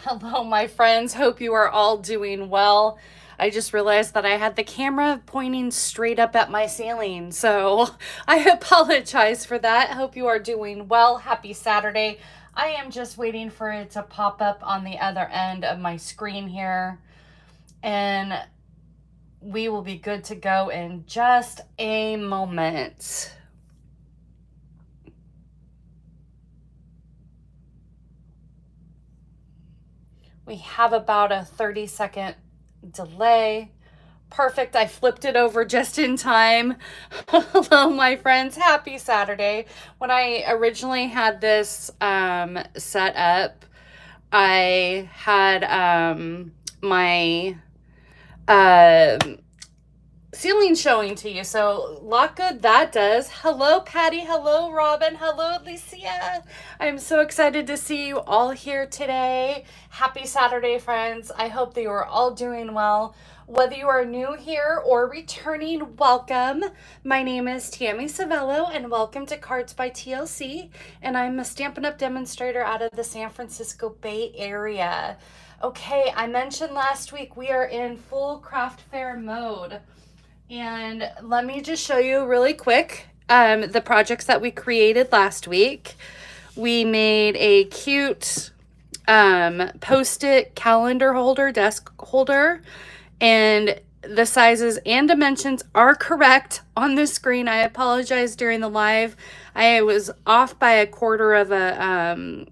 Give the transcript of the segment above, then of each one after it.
Hello, my friends. Hope you are all doing well. I just realized that I had the camera pointing straight up at my ceiling, so I apologize for that. Hope you are doing well. Happy Saturday. I am just waiting for it to pop up on the other end of my screen here, and we will be good to go in just a moment. We have about a 30-second delay. Perfect. I flipped it over just in time. Hello, my friends. Happy Saturday. When I originally had this set up, I had my uh, ceiling showing to you. So, lot good that does. Hello, Patty. Hello, Robin. Hello, Alicia. I'm so excited to see you all here today. Happy Saturday, friends. I hope that you are all doing well. Whether you are new here or returning, welcome. My name is Tammy Savello, and welcome to Cards by TLC. And I'm a Stampin' Up! Demonstrator out of the San Francisco Bay Area. Okay, I mentioned last week we are in full craft fair mode. And let me just show you really quick the projects that we created last week. We made a cute post-it calendar holder, desk holder, and the sizes and dimensions are correct on the screen. I apologize during the live. I was off by a quarter of a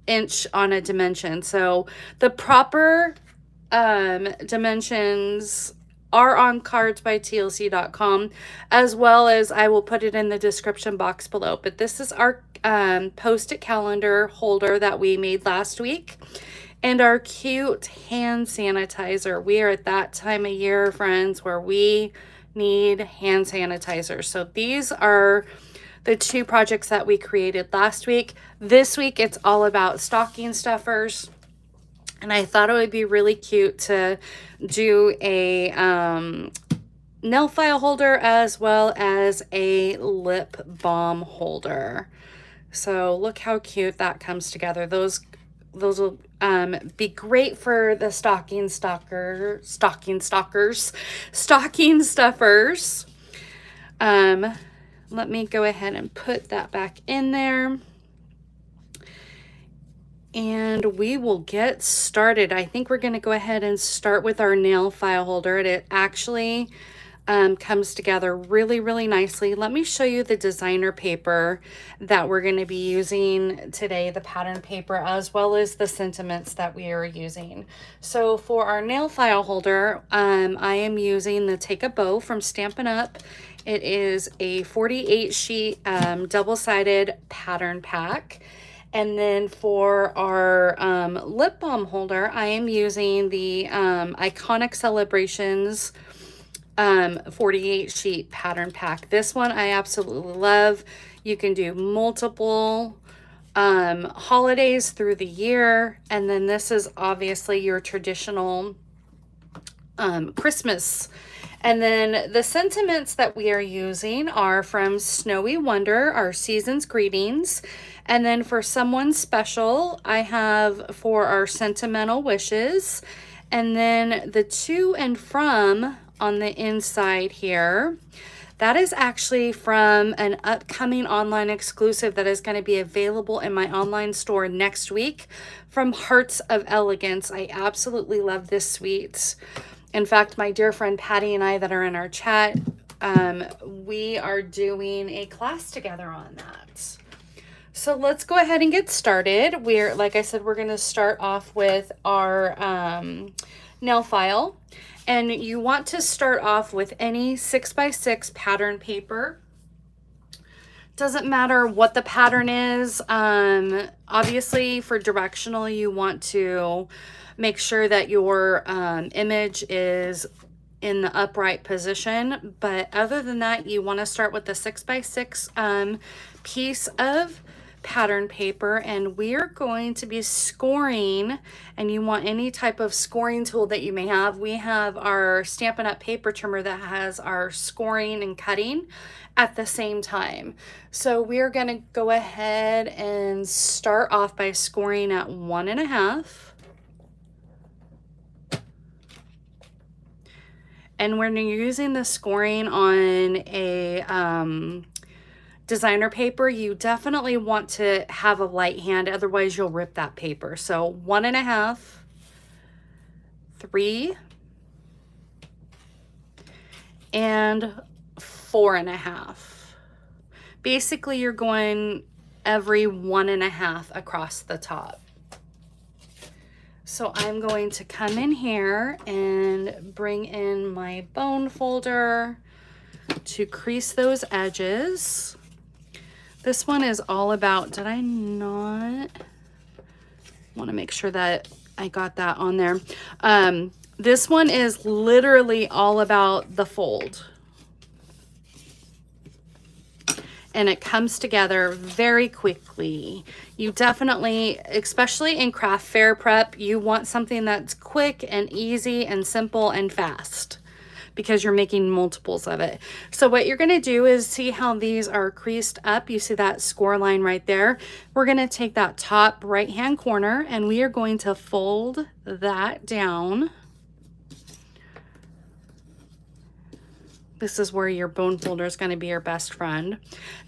inch on a dimension. So the proper dimensions are on cardsbytlc.com, as well as I will put it in the description box below. But this is our post-it calendar holder that we made last week, and our cute hand sanitizer. We are at that time of year, friends, where we need hand sanitizer. So these are the two projects that we created last week. This week, it's all about stocking stuffers. And I thought it would be really cute to do a nail file holder as well as a lip balm holder. So look how cute that comes together. Those will be great for the stocking stuffers. Let me go ahead and put that back in there. And we will get started. I think we're going to go ahead and start with our nail file holder. It actually comes together really, really nicely. Let me show you the designer paper that we're going to be using today, the pattern paper, as well as the sentiments that we are using. So for our nail file holder, I am using the Take a Bow from Stampin' Up! It is a 48 sheet double-sided pattern pack. And then for our lip balm holder, I am using the Iconic Celebrations 48 sheet pattern pack. This one I absolutely love. You can do multiple holidays through the year. And then this is obviously your traditional Christmas. And then the sentiments that we are using are from Snowy Wonder, our Season's Greetings. And then for Someone Special, I have for our Sentimental Wishes. And then the To and From on the inside here, that is actually from an upcoming online exclusive that is going to be available in my online store next week from Hearts of Elegance. I absolutely love this suite. In fact, my dear friend Patty and I that are in our chat, we are doing a class together on that. So let's go ahead and get started. Like I said, we're going to start off with our nail file. And you want to start off with any 6x6 pattern paper. Doesn't matter what the pattern is. Obviously, for directional, you want to make sure that your image is in the upright position. But other than that, you want to start with the 6x6 piece of pattern paper, and we are going to be scoring, and you want any type of scoring tool that you may have. We have our Stampin' Up! Paper trimmer that has our scoring and cutting at the same time. So we're going to go ahead and start off by scoring at 1.5. And when you're using the scoring on a designer paper, you definitely want to have a light hand, otherwise you'll rip that paper. So 1.5, 3, and 4.5. Basically, you're going every 1.5 across the top. So I'm going to come in here and bring in my bone folder to crease those edges. This one is all about, did I not? Want to make sure that I got that on there. This one is literally all about the fold. And it comes together very quickly. You definitely, especially in craft fair prep, you want something that's quick and easy and simple and fast, because you're making multiples of it. So what you're gonna do is, see how these are creased up? You see that score line right there? We're gonna take that top right-hand corner and we are going to fold that down. This is where your bone folder is going to be your best friend.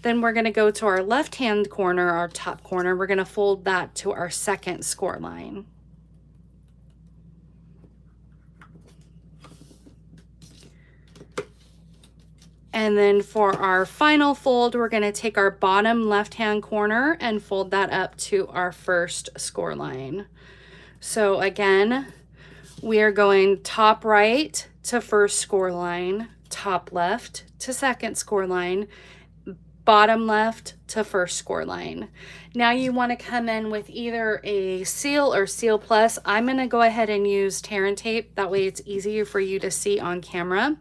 Then we're going to go to our left-hand corner, our top corner. We're going to fold that to our second score line. And then for our final fold, we're going to take our bottom left-hand corner and fold that up to our first score line. So again, we are going top right to first score line, top left to second score line, bottom left to first score line. Now you want to come in with either a seal or Seal Plus. I'm going to go ahead and use tear and tape. That way it's easier for you to see on camera.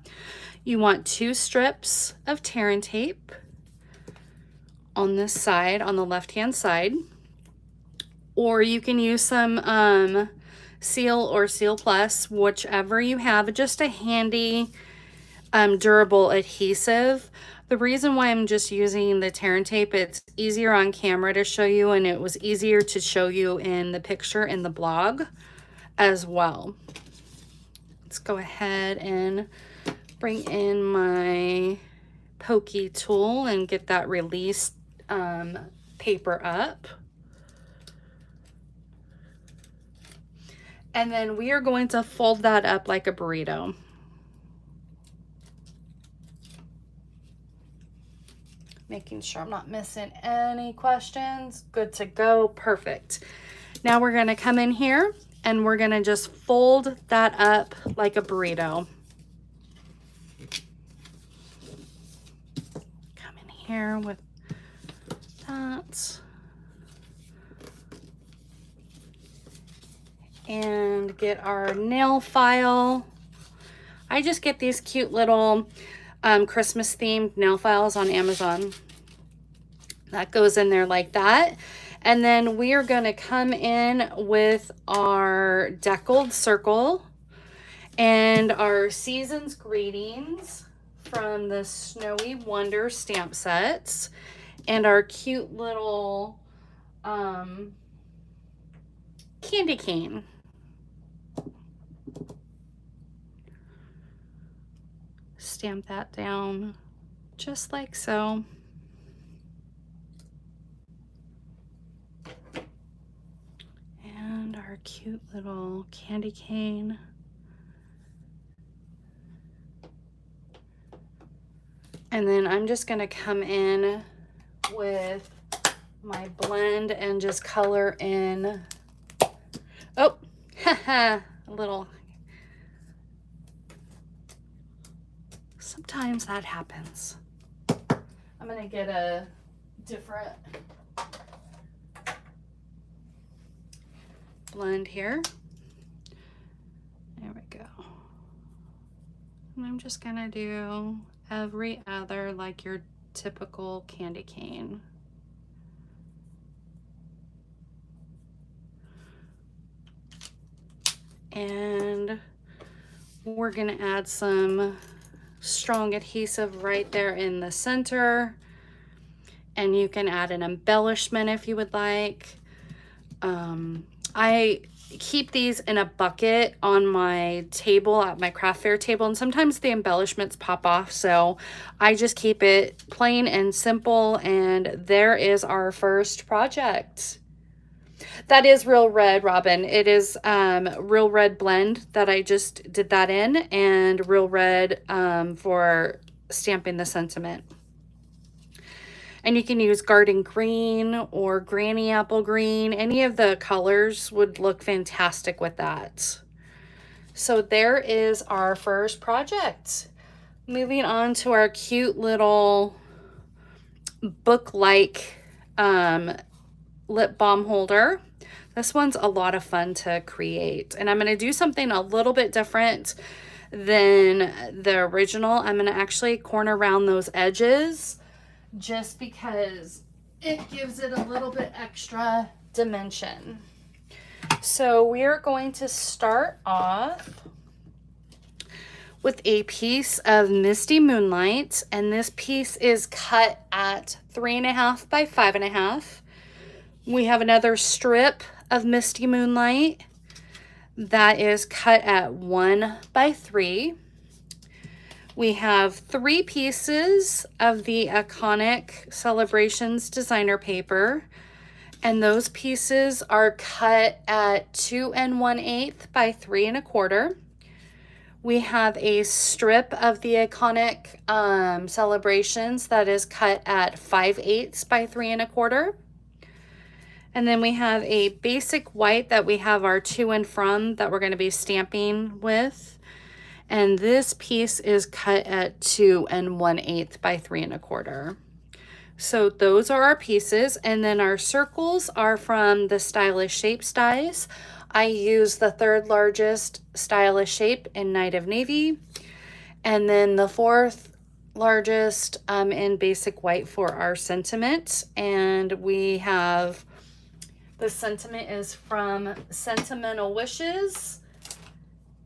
You want 2 strips of tear and tape on this side, on the left-hand side. Or you can use some Seal or Seal Plus, whichever you have, just a handy durable adhesive. The reason why I'm just using the tear and tape, it's easier on camera to show you, and it was easier to show you in the picture in the blog as well. Let's go ahead and bring in my pokey tool and get that released paper up. And then we are going to fold that up like a burrito. Making sure I'm not missing any questions. Good to go. Perfect. Now we're going to come in here and we're going to just fold that up like a burrito. Come in here with that. And get our nail file. I just get these cute little Christmas themed nail files on Amazon. That goes in there like that. And then we are going to come in with our deckled circle and our Season's Greetings from the Snowy Wonder stamp sets and our cute little candy cane. Stamp that down just like so. And our cute little candy cane. And then I'm just going to come in with my blend and just color in, oh, haha, a little. Sometimes that happens. I'm going to get a different blend here. There we go. And I'm just going to do every other like your typical candy cane. And we're going to add some strong adhesive right there in the center, and you can add an embellishment if you would like. I keep these in a bucket on my table at my craft fair table, and sometimes the embellishments pop off, so I just keep it plain and simple. And there is our first project. That is Real Red, Robin. It is Real Red blend that I just did that in, and Real Red for stamping the sentiment. And you can use garden green or granny apple green. Any of the colors would look fantastic with that. So there is our first project. Moving on to our cute little book-like lip balm holder. This one's a lot of fun to create. And I'm going to do something a little bit different than the original. I'm going to actually corner around those edges, just because it gives it a little bit extra dimension. So we're going to start off with a piece of Misty Moonlight, and this piece is cut at 3.5 by 5.5. We have another strip of Misty Moonlight that is cut at 1 by 3. We have 3 pieces of the iconic Celebrations designer paper, and those pieces are cut at 2 1/8 by 3 1/4. We have a strip of the iconic Celebrations that is cut at 5/8 by 3 1/4. And then we have a basic white that we have our to and from that we're going to be stamping with. And this piece is cut at 2 1/8 by 3 1/4. So those are our pieces. And then our circles are from the Stylish Shapes dies. I use the 3rd largest Stylish Shape in Night of Navy. And then the 4th largest in basic white for our sentiment. And we have, the sentiment is from Sentimental Wishes.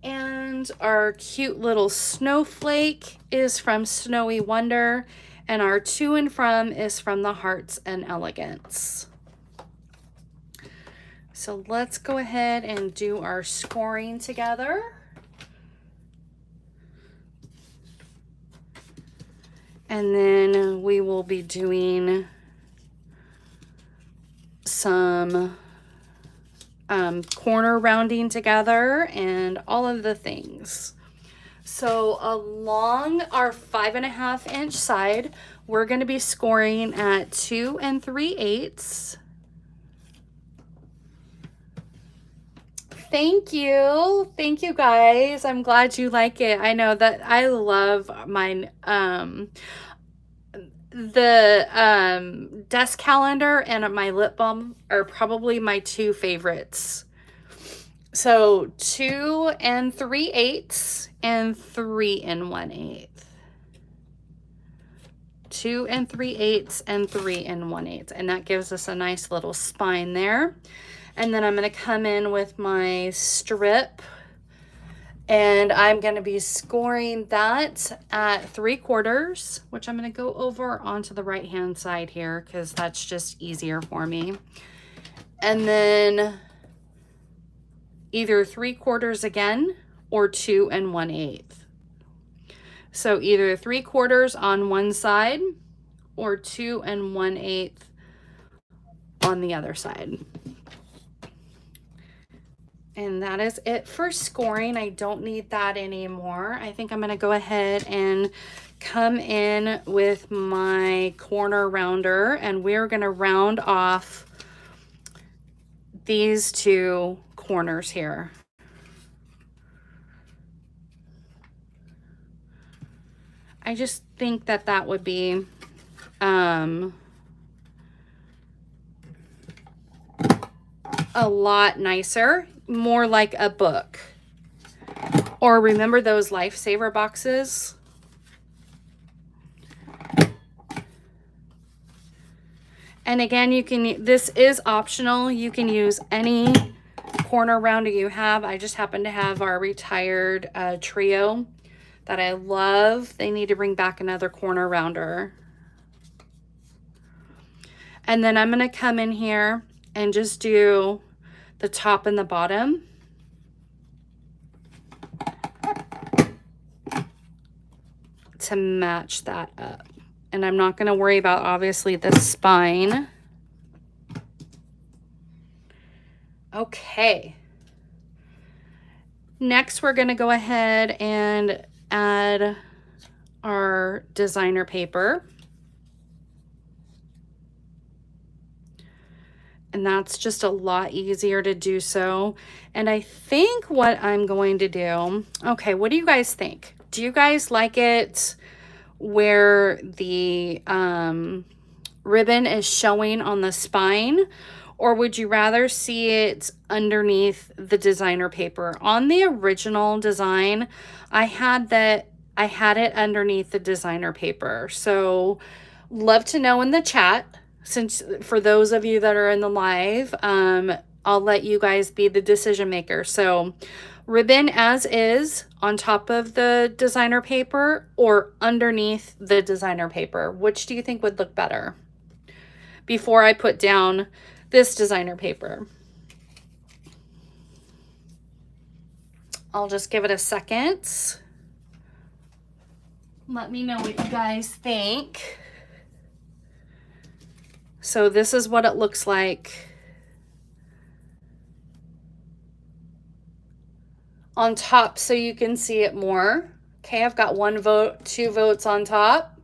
And our cute little snowflake is from Snowy Wonder, and our to and from is from the Hearts and Elegance. So let's go ahead and do our scoring together. And then we will be doing some corner rounding together and all of the things. So along our 5.5 inch side, we're going to be scoring at 2 3/8. Thank you guys. I'm glad you like it. I know that I love mine. The desk calendar and my lip balm are probably my 2 favorites. So 2 3/8 and 3 1/8. 2 3/8 and 3 1/8. And that gives us a nice little spine there. And then I'm going to come in with my strip, and I'm going to be scoring that at 3/4, which I'm going to go over onto the right hand side here because that's just easier for me. And then either 3/4 again or 2 1/8. So either 3/4 on one side or 2 1/8 on the other side. And that is it for scoring. I don't need that anymore. I think I'm going to go ahead and come in with my corner rounder, and we're going to round off these 2 corners here. I just think that that would be a lot nicer, more like a book. Or remember those lifesaver boxes? And again, you can, this is optional. You can use any corner rounder you have. I just happen to have our retired trio that I love. They need to bring back another corner rounder. And then I'm going to come in here and just do the top and the bottom. To match that up. And I'm not going to worry about, obviously, the spine. Okay. Next, we're going to go ahead and add our designer paper. And that's just a lot easier to do so. And I think what I'm going to do, okay, what do you guys think? Do you guys like it where the ribbon is showing on the spine? Or would you rather see it underneath the designer paper? On the original design, I had it underneath the designer paper. So love to know in the chat. Since for those of you that are in the live, I'll let you guys be the decision maker. So ribbon as is on top of the designer paper or underneath the designer paper. Which do you think would look better? Before I put down this designer paper. I'll just give it a second. Let me know what you guys think. So this is what it looks like on top, so you can see it more. Okay, I've got 1 vote, 2 votes on top.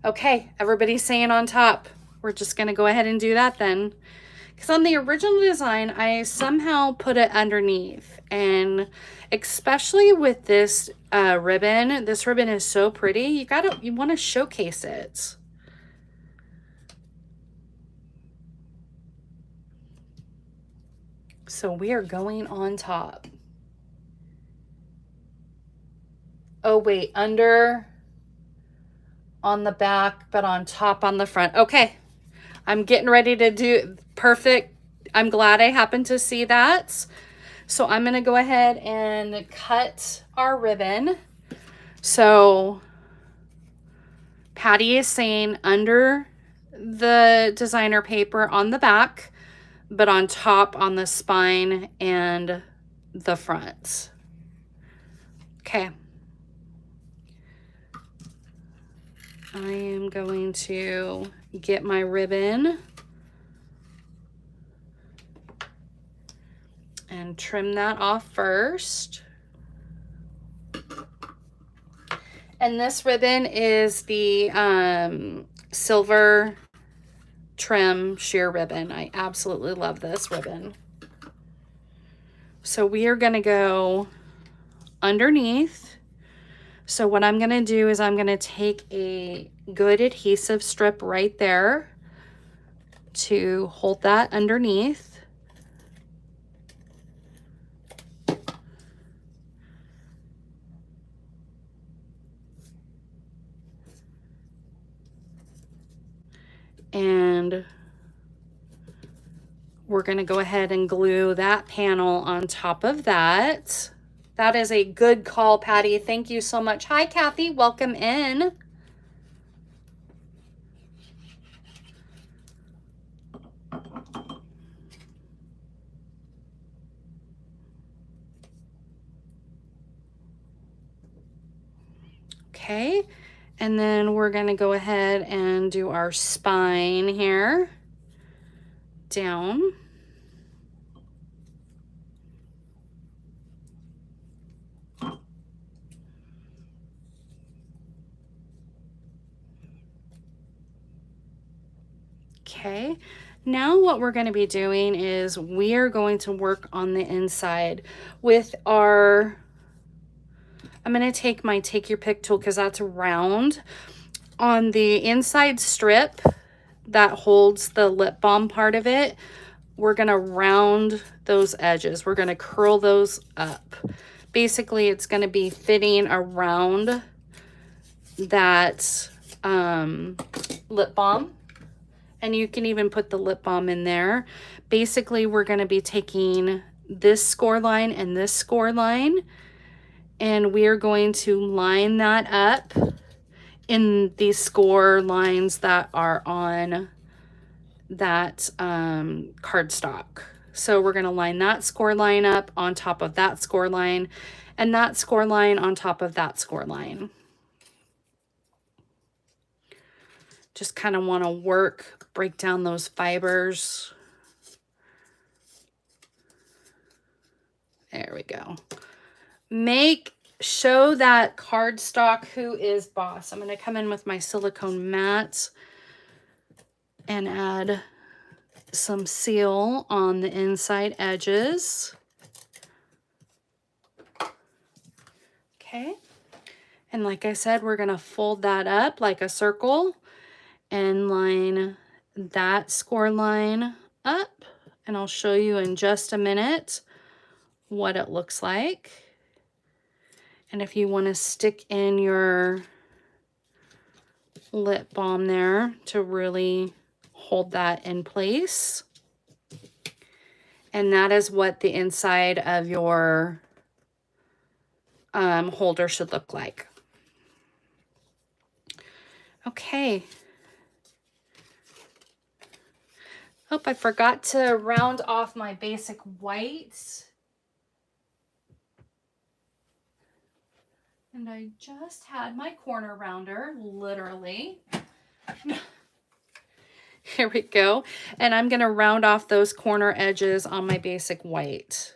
Okay, everybody's saying on top. We're just going to go ahead and do that then. Because on the original design, I somehow put it underneath. And especially with this ribbon is so pretty. You want to showcase it. So we are going on top. Oh, wait, under on the back, but on top on the front. Okay, I'm getting ready to do perfect. I'm glad I happened to see that. So I'm going to go ahead and cut our ribbon. So Patty is saying under the designer paper on the back, but on top on the spine and the front. Okay. I am going to get my ribbon and trim that off first. And this ribbon is the silver trim sheer ribbon. I absolutely love this ribbon. So we are going to go underneath. So what I'm going to do is I'm going to take a good adhesive strip right there to hold that underneath. And we're going to go ahead and glue that panel on top of that. That is a good call, Patty. Thank you so much. Hi, Kathy. Welcome in. Okay. And then we're going to go ahead and do our spine here down. Okay, now what we're going to be doing is we are going to work on the inside with our, I'm going to take my take your pick tool because that's round. On the inside strip that holds the lip balm part of it, we're going to round those edges. We're going to curl those up. Basically, it's going to be fitting around that lip balm. And you can even put the lip balm in there. Basically, we're going to be taking this score line and this score line, and we are going to line that up in these score lines that are on that cardstock. So we're going to line that score line up on top of that score line, and that score line on top of that score line. Just kind of want to break down those fibers. There we go. Show that cardstock who is boss. I'm going to come in with my silicone mat and add some seal on the inside edges. Okay. And like I said, we're going to fold that up like a circle and line that score line up. And I'll show you in just a minute what it looks like. And if you want to stick in your lip balm there to really hold that in place. And that is what the inside of your holder should look like. Okay. Oh, I forgot to round off my basic white. And I just had my corner rounder, literally. Here we go. And I'm going to round off those corner edges on my basic white,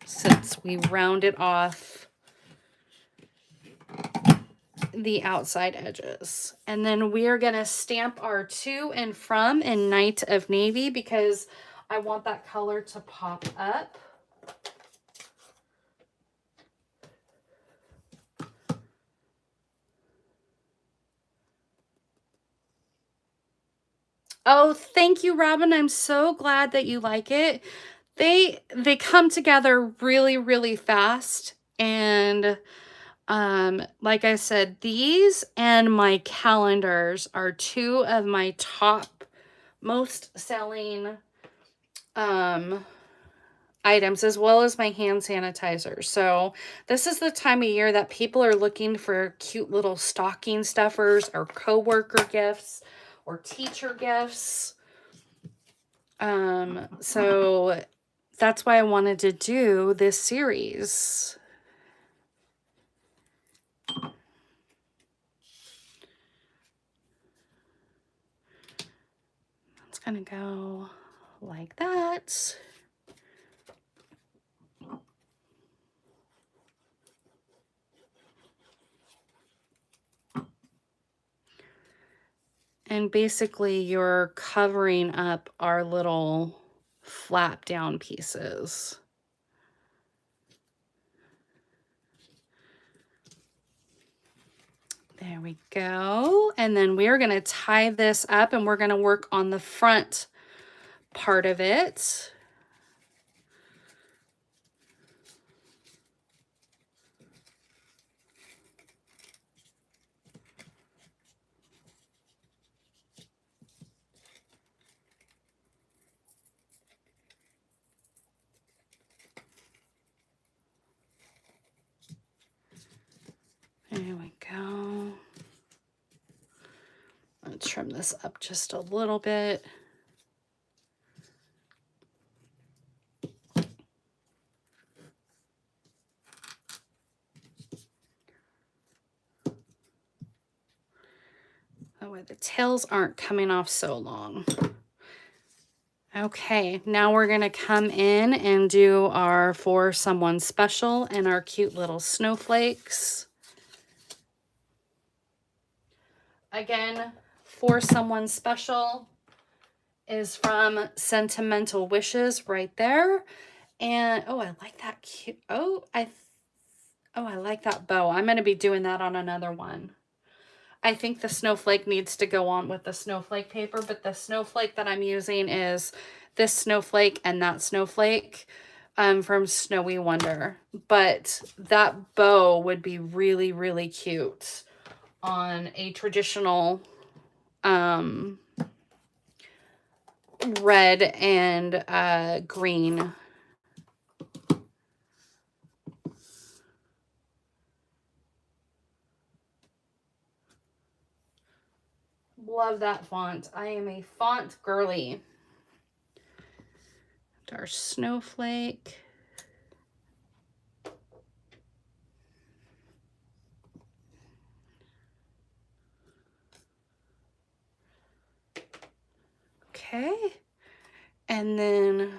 since we rounded off the outside edges. And then we are going to stamp our to and from in Night of Navy because I want that color to pop up. Oh, thank you, Robin. I'm so glad that you like it. They come together really, really fast. And like I said, these and my calendars are two of my top most selling items, as well as my hand sanitizer. So this is the time of year that people are looking for cute little stocking stuffers or coworker gifts or teacher gifts. So that's why I wanted to do this series. It's gonna go like that. And basically you're covering up our little flap down pieces. There we go. And then we're going to tie this up and we're going to work on the front part of it. There we go. Let's trim this up just a little bit. That way the tails aren't coming off so long. Okay, now we're going to come in and do our For Someone Special and our cute little snowflakes. Again, For Someone Special is from Sentimental Wishes right there. And oh, I like that cute. Oh, I like that bow. I'm going to be doing that on another one. I think the snowflake needs to go on with the snowflake paper, but the snowflake that I'm using is this snowflake and that snowflake from Snowy Wonder. But that bow would be really, really cute on a traditional red and green. Love that font. I am a font girly. Our snowflake. Okay. And then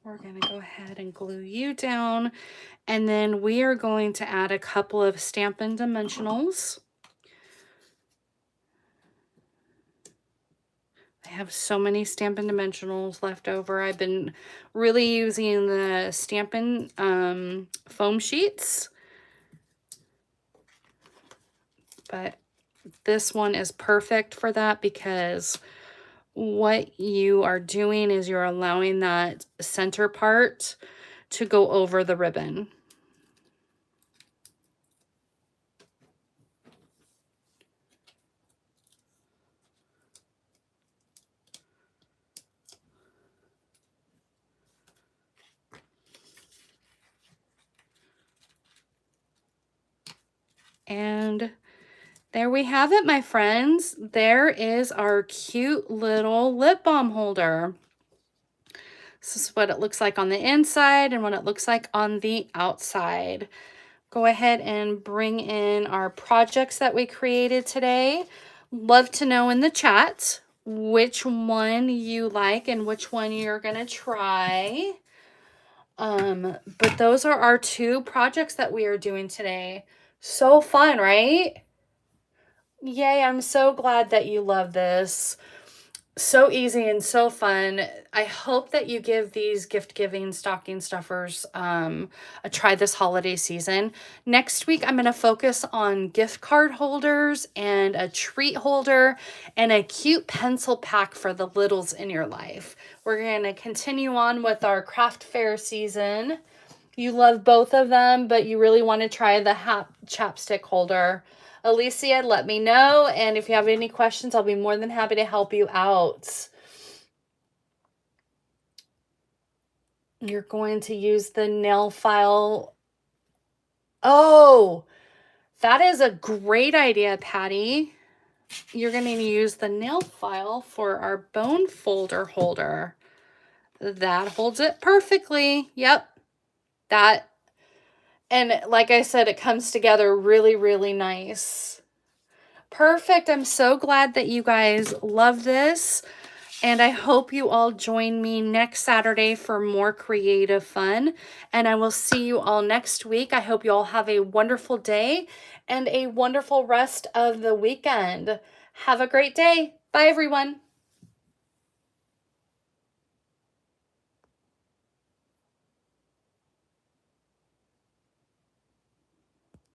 we're going to go ahead and glue you down. And then we are going to add a couple of Stampin' Dimensionals. I have so many Stampin' Dimensionals left over. I've been really using the Stampin' foam sheets. But this one is perfect for that because what you are doing is you're allowing that center part to go over the ribbon. And there we have it, my friends. There is our cute little lip balm holder. This is what it looks like on the inside and what it looks like on the outside. Go ahead and bring in our projects that we created today. Love to know in the chat which one you like and which one you're going to try. But those are our 2 projects that we are doing today. So fun, right? Yay, I'm so glad that you love this. So easy and so fun. I hope that you give these gift-giving stocking stuffers a try this holiday season. Next week, I'm going to focus on gift card holders and a treat holder and a cute pencil pack for the littles in your life. We're going to continue on with our craft fair season. You love both of them, but you really want to try the chapstick holder. Alicia, let me know. And if you have any questions, I'll be more than happy to help you out. You're going to use the nail file. Oh, that is a great idea, Patty. You're going to use the nail file for our bone folder holder. That holds it perfectly. Yep. That, and like I said, it comes together really, really nice. Perfect. I'm so glad that you guys love this. And I hope you all join me next Saturday for more creative fun. And I will see you all next week. I hope you all have a wonderful day and a wonderful rest of the weekend. Have a great day. Bye, everyone.